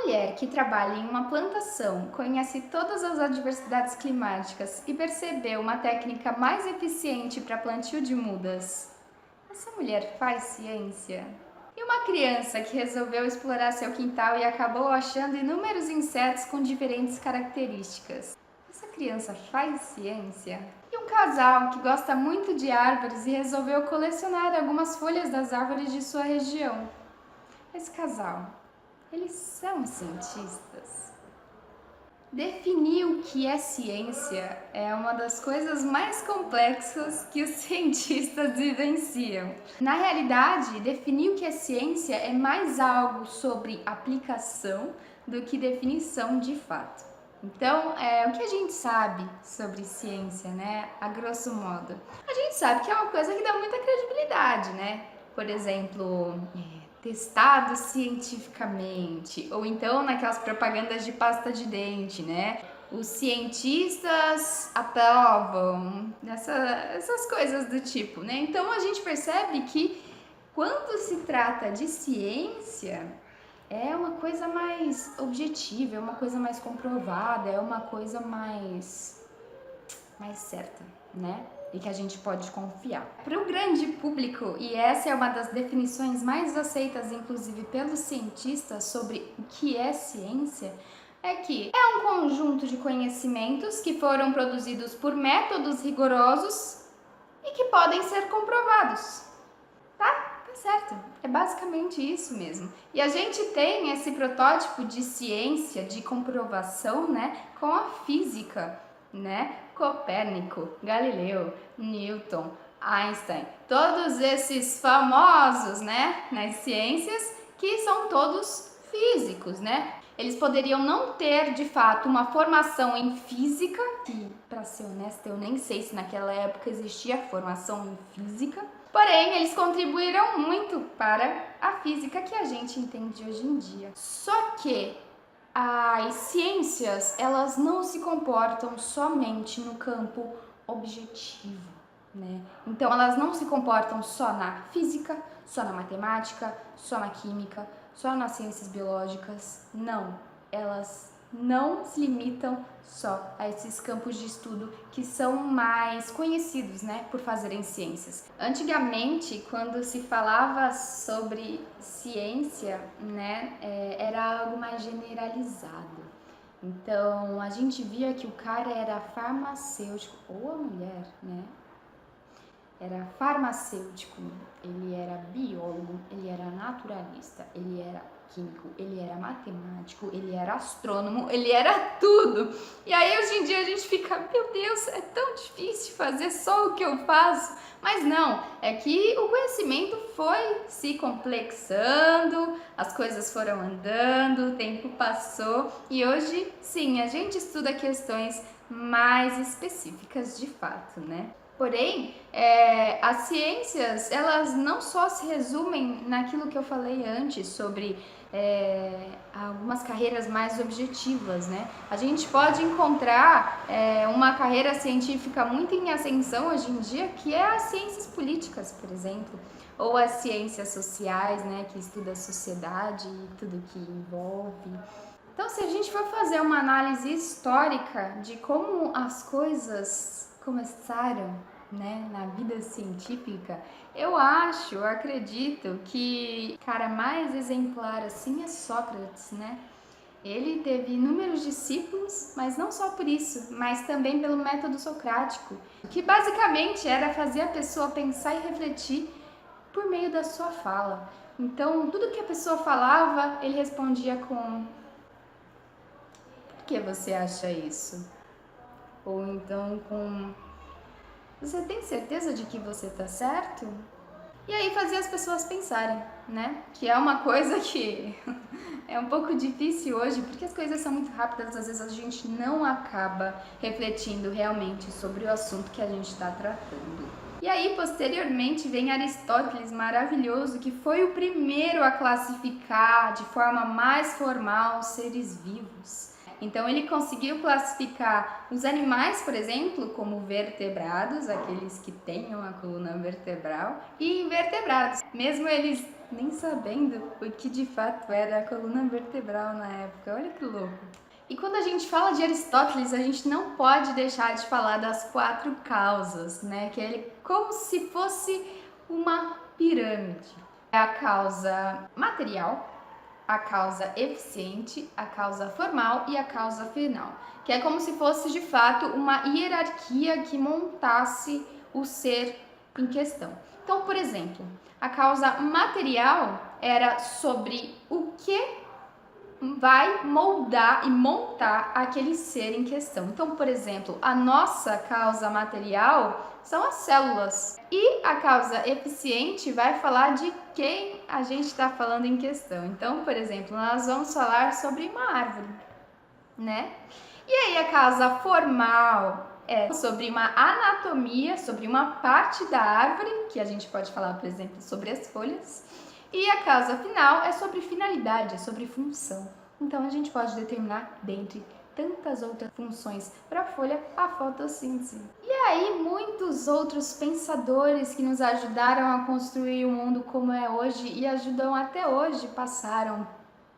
mulher que trabalha em uma plantação, conhece todas as adversidades climáticas e percebeu uma técnica mais eficiente para plantio de mudas. Essa mulher faz ciência? E uma criança que resolveu explorar seu quintal e acabou achando inúmeros insetos com diferentes características. Essa criança faz ciência? E um casal que gosta muito de árvores e resolveu colecionar algumas folhas das árvores de sua região. Esse casal, eles são cientistas? Definir o que é ciência é uma das coisas mais complexas que os cientistas vivenciam. Na realidade, definir o que é ciência é mais algo sobre aplicação do que definição de fato. Então, o que a gente sabe sobre ciência, né? A grosso modo. A gente sabe que é uma coisa que dá muita credibilidade, né? Por exemplo, testado cientificamente, ou então naquelas propagandas de pasta de dente, né? Os cientistas aprovam, essas coisas do tipo, né? Então a gente percebe que quando se trata de ciência, é uma coisa mais objetiva, é uma coisa mais comprovada, é uma coisa mais certa, né? E que a gente pode confiar. Para o grande público, e essa é uma das definições mais aceitas, inclusive pelos cientistas, sobre o que é ciência, é que é um conjunto de conhecimentos que foram produzidos por métodos rigorosos e que podem ser comprovados. Tá certo. É basicamente isso mesmo. E a gente tem esse protótipo de ciência, de comprovação, né, com a física, né? Copérnico, Galileu, Newton, Einstein, todos esses famosos, né, nas ciências, que são todos físicos, né? Eles poderiam não ter, de fato, uma formação em física, que, para ser honesta, eu nem sei se naquela época existia formação em física, porém, eles contribuíram muito para a física que a gente entende hoje em dia. Só que as ciências, elas não se comportam somente no campo objetivo, né? Então, elas não se comportam só na física, só na matemática, só na química, só nas ciências biológicas. Não, elas não se limitam só a esses campos de estudo que são mais conhecidos, né, por fazerem ciências. Antigamente, quando se falava sobre ciência, né, era algo mais generalizado. Então, a gente via que o cara era farmacêutico, ou a mulher, né, era farmacêutico, ele era biólogo, ele era naturalista, ele era químico, ele era matemático, ele era astrônomo, ele era tudo. E aí hoje em dia a gente fica, meu Deus, é tão difícil fazer só o que eu faço. Mas não, é que o conhecimento foi se complexando, as coisas foram andando, o tempo passou e hoje sim, a gente estuda questões mais específicas de fato, né? Porém, as ciências, elas não só se resumem naquilo que eu falei antes sobre algumas carreiras mais objetivas, né? A gente pode encontrar uma carreira científica muito em ascensão hoje em dia, que é as ciências políticas, por exemplo, ou as ciências sociais, né, que estuda a sociedade e tudo que envolve. Então, se a gente for fazer uma análise histórica de como as coisas começaram, né, na vida científica, eu acredito que o cara mais exemplar assim é Sócrates, né? Ele teve inúmeros discípulos, mas não só por isso, mas também pelo método socrático, que basicamente era fazer a pessoa pensar e refletir por meio da sua fala. Então, tudo que a pessoa falava, ele respondia com: por que você acha isso? Ou então com: você tem certeza de que você tá certo? E aí fazia as pessoas pensarem, né? Que é uma coisa que é um pouco difícil hoje, porque as coisas são muito rápidas, às vezes a gente não acaba refletindo realmente sobre o assunto que a gente está tratando. E aí, posteriormente, vem Aristóteles, maravilhoso, que foi o primeiro a classificar de forma mais formal os seres vivos. Então ele conseguiu classificar os animais, por exemplo, como vertebrados, aqueles que têm uma coluna vertebral, e invertebrados. Mesmo eles nem sabendo o que de fato era a coluna vertebral na época. Olha que louco. E quando a gente fala de Aristóteles, a gente não pode deixar de falar das 4 causas, né? Que é como se fosse uma pirâmide. É a causa material, a causa eficiente, a causa formal e a causa final, que é como se fosse de fato uma hierarquia que montasse o ser em questão. Então, por exemplo, a causa material era sobre o que vai moldar e montar aquele ser em questão. Então, por exemplo, a nossa causa material são as células e a causa eficiente vai falar de quem a gente está falando em questão. Então, por exemplo, nós vamos falar sobre uma árvore, né? E aí a causa formal é sobre uma anatomia, sobre uma parte da árvore, que a gente pode falar, por exemplo, sobre as folhas. E a causa final é sobre finalidade, é sobre função. Então a gente pode determinar dentre tantas outras funções para a folha a fotossíntese. E aí muitos outros pensadores que nos ajudaram a construir o mundo como é hoje e ajudam até hoje passaram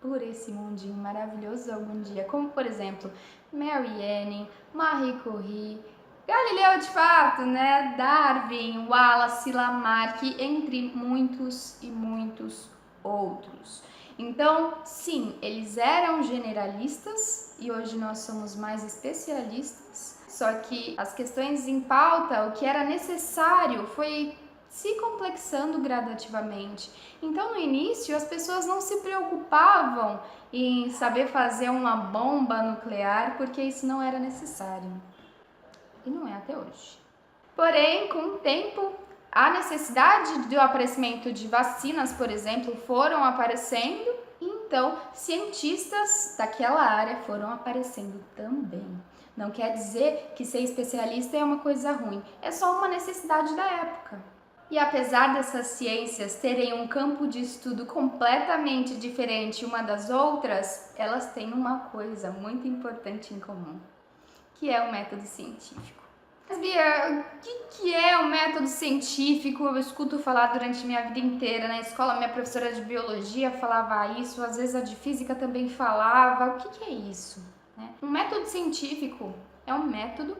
por esse mundinho maravilhoso algum dia, como por exemplo Mary Anning, Marie Curie, Galileu de fato, né? Darwin, Wallace, Lamarck, entre muitos e muitos outros. Então, sim, eles eram generalistas e hoje nós somos mais especialistas. Só que as questões em pauta, o que era necessário foi se complexando gradativamente. Então, no início, as pessoas não se preocupavam em saber fazer uma bomba nuclear porque isso não era necessário. E não é até hoje. Porém, com o tempo, a necessidade do aparecimento de vacinas, por exemplo, foram aparecendo, e então cientistas daquela área foram aparecendo também. Não quer dizer que ser especialista é uma coisa ruim, é só uma necessidade da época. E apesar dessas ciências terem um campo de estudo completamente diferente uma das outras, elas têm uma coisa muito importante em comum, que é o método científico. Mas, Bia, o que é o método científico? Eu escuto falar durante minha vida inteira. Na escola, minha professora de biologia falava isso, às vezes a de física também falava. O que é isso? Um método científico é um método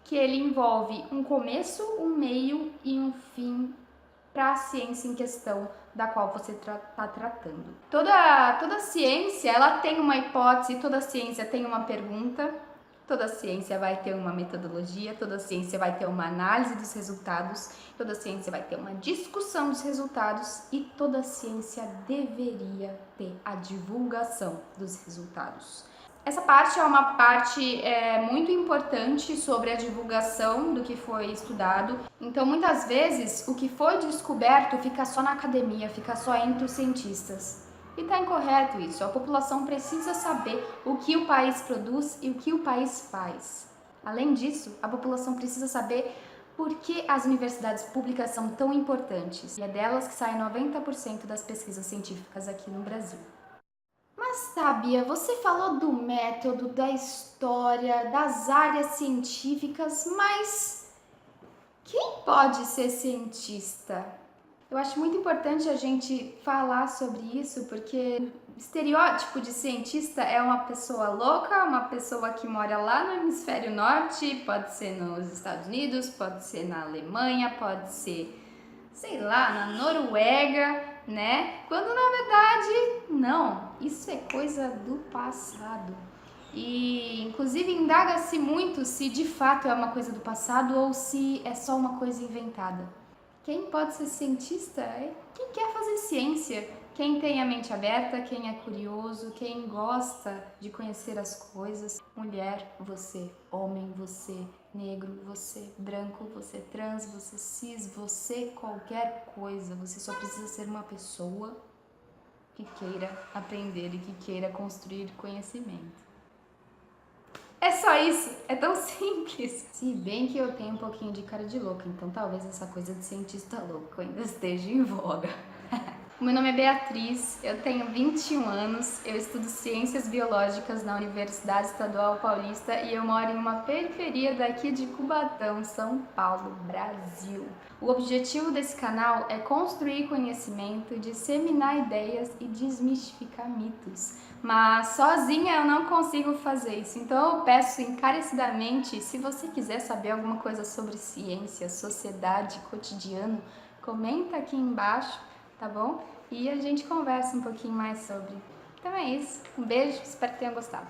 que ele envolve um começo, um meio e um fim para a ciência em questão da qual você está tratando. Toda ciência ela tem uma hipótese, toda ciência tem uma pergunta, toda ciência vai ter uma metodologia, toda ciência vai ter uma análise dos resultados, toda ciência vai ter uma discussão dos resultados e toda ciência deveria ter a divulgação dos resultados. Essa parte é uma parte muito importante sobre a divulgação do que foi estudado. Então, muitas vezes, o que foi descoberto fica só na academia, fica só entre os cientistas. E está incorreto isso. A população precisa saber o que o país produz e o que o país faz. Além disso, a população precisa saber por que as universidades públicas são tão importantes. E é delas que saem 90% das pesquisas científicas aqui no Brasil. Mas tá, Bia, você falou do método, da história, das áreas científicas, mas quem pode ser cientista? Eu acho muito importante a gente falar sobre isso, porque o estereótipo de cientista é uma pessoa louca, uma pessoa que mora lá no hemisfério norte, pode ser nos Estados Unidos, pode ser na Alemanha, pode ser, sei lá, na Noruega, né? Quando na verdade, não, isso é coisa do passado. E inclusive indaga-se muito se de fato é uma coisa do passado ou se é só uma coisa inventada. Quem pode ser cientista é quem quer fazer ciência, quem tem a mente aberta, quem é curioso, quem gosta de conhecer as coisas. Mulher, você, homem, você, negro, você, branco, você, trans, você, cis, você, qualquer coisa. Você só precisa ser uma pessoa que queira aprender e que queira construir conhecimento. É só isso, é tão simples. Se bem que eu tenho um pouquinho de cara de louca, então talvez essa coisa de cientista louco ainda esteja em voga. O meu nome é Beatriz, eu tenho 21 anos, eu estudo Ciências Biológicas na Universidade Estadual Paulista e eu moro em uma periferia daqui de Cubatão, São Paulo, Brasil. O objetivo desse canal é construir conhecimento, disseminar ideias e desmistificar mitos. Mas sozinha eu não consigo fazer isso, então eu peço encarecidamente, se você quiser saber alguma coisa sobre ciência, sociedade, cotidiano, comenta aqui embaixo, tá bom? E a gente conversa um pouquinho mais sobre. Então é isso. Um beijo, espero que tenham gostado.